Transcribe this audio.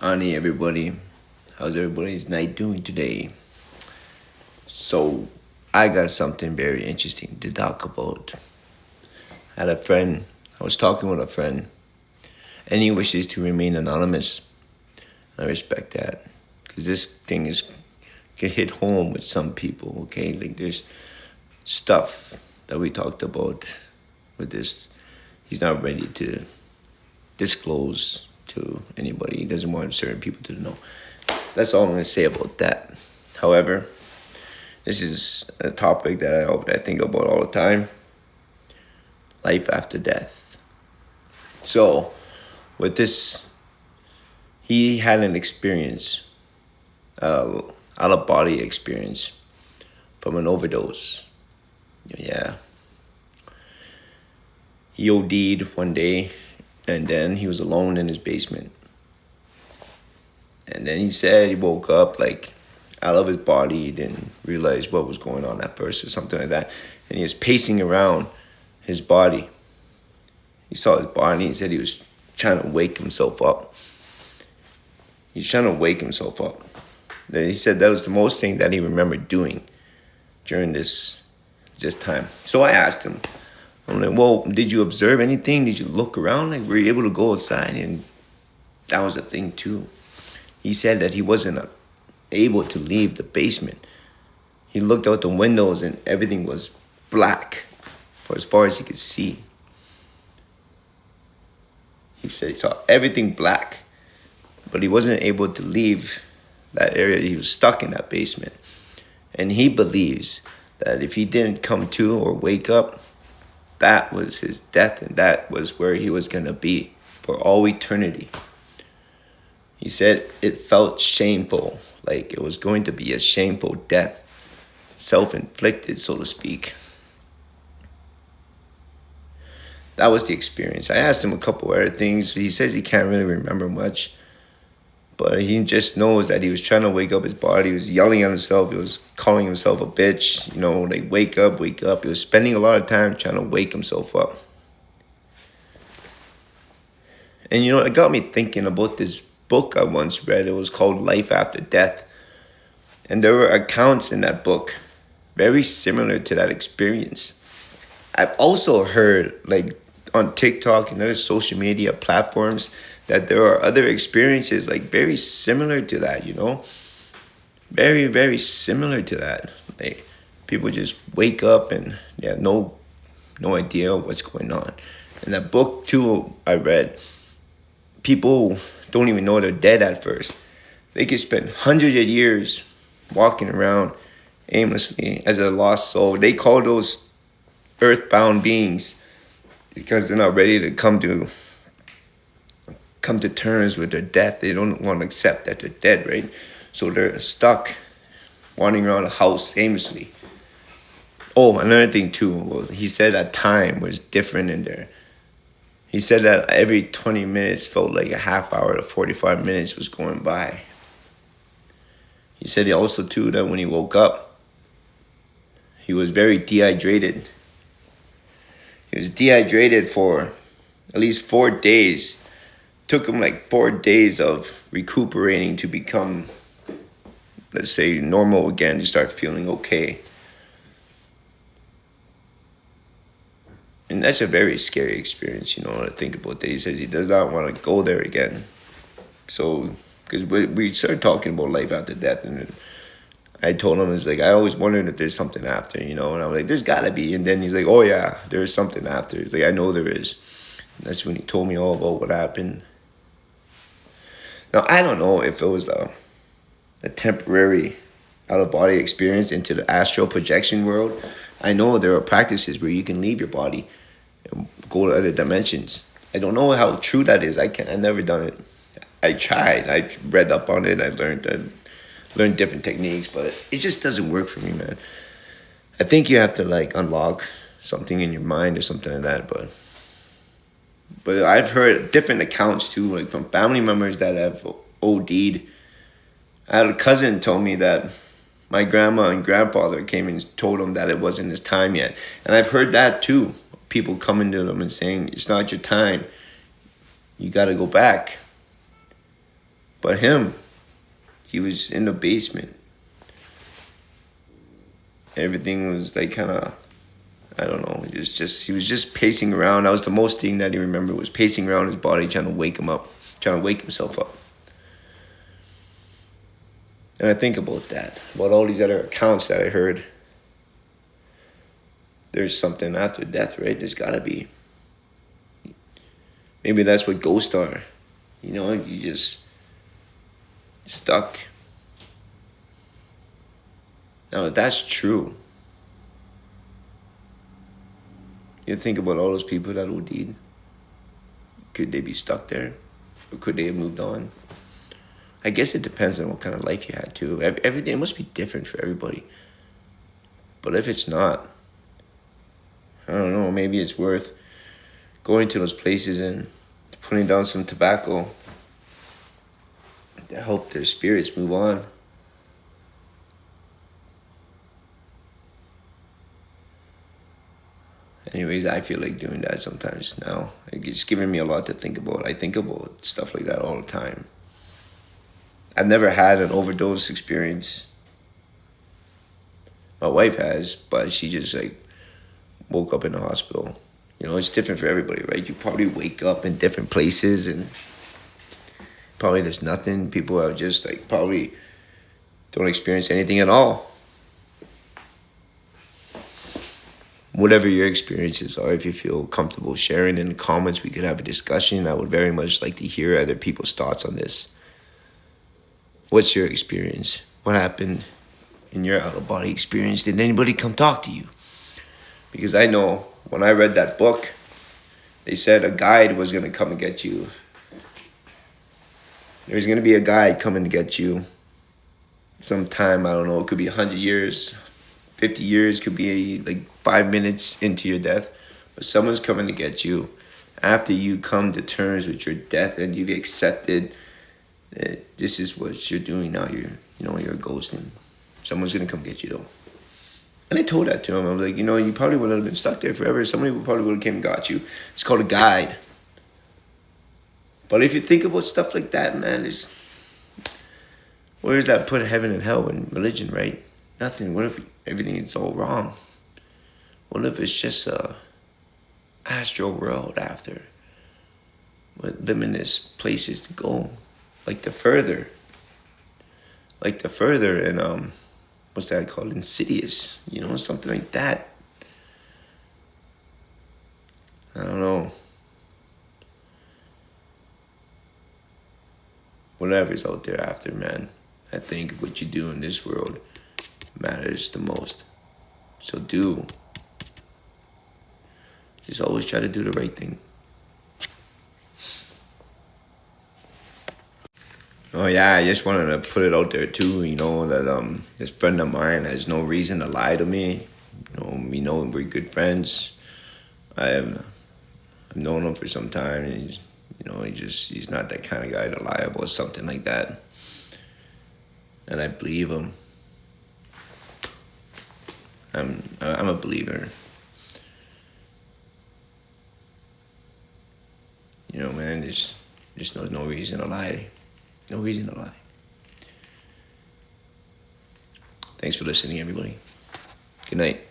Honey, everybody. How's everybody's night doing today? So, I got something very interesting to talk about. I had a friend, I was talking with a friend, and he wishes to remain anonymous. I respect that. Because this thing is can hit home with some people, okay? Like, there's stuff that we talked about with this. He's not ready to disclose to anybody. He doesn't want certain people to know. That's all I'm going to say about that. However, this is a topic that I think about all the time. Life after death. So, with this, he had an experience, out of body experience from an overdose. Yeah. He OD'd one day, and then he was alone in his basement. And then he said he woke up like out of his body. He didn't realize what was going on at first or something like that. And he was pacing around his body. He saw his body. He said he was trying to wake himself up. He's trying to wake himself up. Then he said that was the most thing that he remembered doing during this time. So I asked him, I'm like, well, did you observe anything? Did you look around? Like, were you able to go outside? And that was the thing too. He said that he wasn't able to leave the basement. He looked out the windows and everything was black for as far as he could see. He said he saw everything black, but he wasn't able to leave that area. He was stuck in that basement. And he believes that if he didn't come to or wake up, that was his death and that was where he was going to be for all eternity. He said it felt shameful, like it was going to be a shameful death, self-inflicted, so to speak. That was the experience. I asked him a couple other things. He says he can't really remember much, but he just knows that he was trying to wake up his body. He was yelling at himself. He was calling himself a bitch, like wake up, wake up. He was spending a lot of time trying to wake himself up. And it got me thinking about this book I once read. It was called Life After Death. And there were accounts in that book very similar to that experience. I've also heard, like on TikTok and other social media platforms, that there are other experiences like very similar to that, Very, very similar to that. Like people just wake up and they have no idea what's going on. In that book too I read, people don't even know they're dead at first. They could spend hundreds of years walking around aimlessly as a lost soul. They call those earthbound beings because they're not ready to come to terms with their death. They don't want to accept that they're dead, right? So they're stuck wandering around a house aimlessly. Oh, another thing too was he said that time was different in there. He said that every 20 minutes felt like a half hour to 45 minutes was going by. He said he also, too, that when he woke up, he was very dehydrated. He was dehydrated for at least 4 days. Took him like 4 days of recuperating to become, let's say, normal again, to start feeling okay. And that's a very scary experience, to think about that. He says he does not want to go there again. So, because we started talking about life after death, and I told him, it's like, I always wondered if there's something after, and I'm like, there's got to be. And then he's like, oh, yeah, there's something after. He's like, I know there is. And that's when he told me all about what happened. Now, I don't know if it was a temporary out-of-body experience into the astral projection world. I know there are practices where you can leave your body and go to other dimensions. I don't know how true that is. I've never done it. I tried. I read up on it. I learned different techniques, but it just doesn't work for me, man. I think you have to unlock something in your mind or something like that, but I've heard different accounts too, like from family members that have OD'd. I had a cousin told me that my grandma and grandfather came and told him that it wasn't his time yet. And I've heard that too. People coming to them and saying, it's not your time. You got to go back. But him, he was in the basement. Everything was like kind of, I don't know. It was just he was just pacing around. That was the most thing that he remembered, was pacing around his body, trying to wake him up, trying to wake himself up. And I think about that, about all these other accounts that I heard. There's something after death, right? There's gotta be. Maybe that's what ghosts are. You know, you just stuck. Now, if that's true, you think about all those people that OD'd. Could they be stuck there? Or could they have moved on? I guess it depends on what kind of life you had, too. Everything must be different for everybody. But if it's not, I don't know, maybe it's worth going to those places and putting down some tobacco to help their spirits move on. Anyways, I feel like doing that sometimes now. It's giving me a lot to think about. I think about stuff like that all the time. I've never had an overdose experience. My wife has, but she just like woke up in the hospital. You know, it's different for everybody, right? You probably wake up in different places and probably there's nothing. People are just like probably don't experience anything at all. Whatever your experiences are, if you feel comfortable sharing in the comments, we could have a discussion. I would very much like to hear other people's thoughts on this. What's your experience? What happened in your out-of-body experience? Did anybody come talk to you? Because I know when I read that book, they said a guide was going to come and get you. There's going to be a guide coming to get you sometime, I don't know, it could be 100 years, 50 years, could be like 5 minutes into your death. But someone's coming to get you after you come to terms with your death and you've accepted that this is what you're doing now. You're a ghost and someone's going to come get you though. And I told that to him. I was like, you probably would have been stuck there forever. Somebody probably would have came and got you. It's called a guide. But if you think about stuff like that, man, where does that put heaven and hell in religion, right? Nothing. What if everything is all wrong? What if it's just a astral world after with limitless places to go? Like the further and what's that called? Insidious, something like that. I don't know. Whatever's out there after, man. I think what you do in this world matters the most. So just always try to do the right thing. Oh yeah, I just wanted to put it out there too, that this friend of mine has no reason to lie to me. We're good friends. I've known him for some time, and he's not that kind of guy to lie about something like that. And I believe him. I'm a believer. Man, there's no reason to lie. No reason to lie. Thanks for listening, everybody. Good night.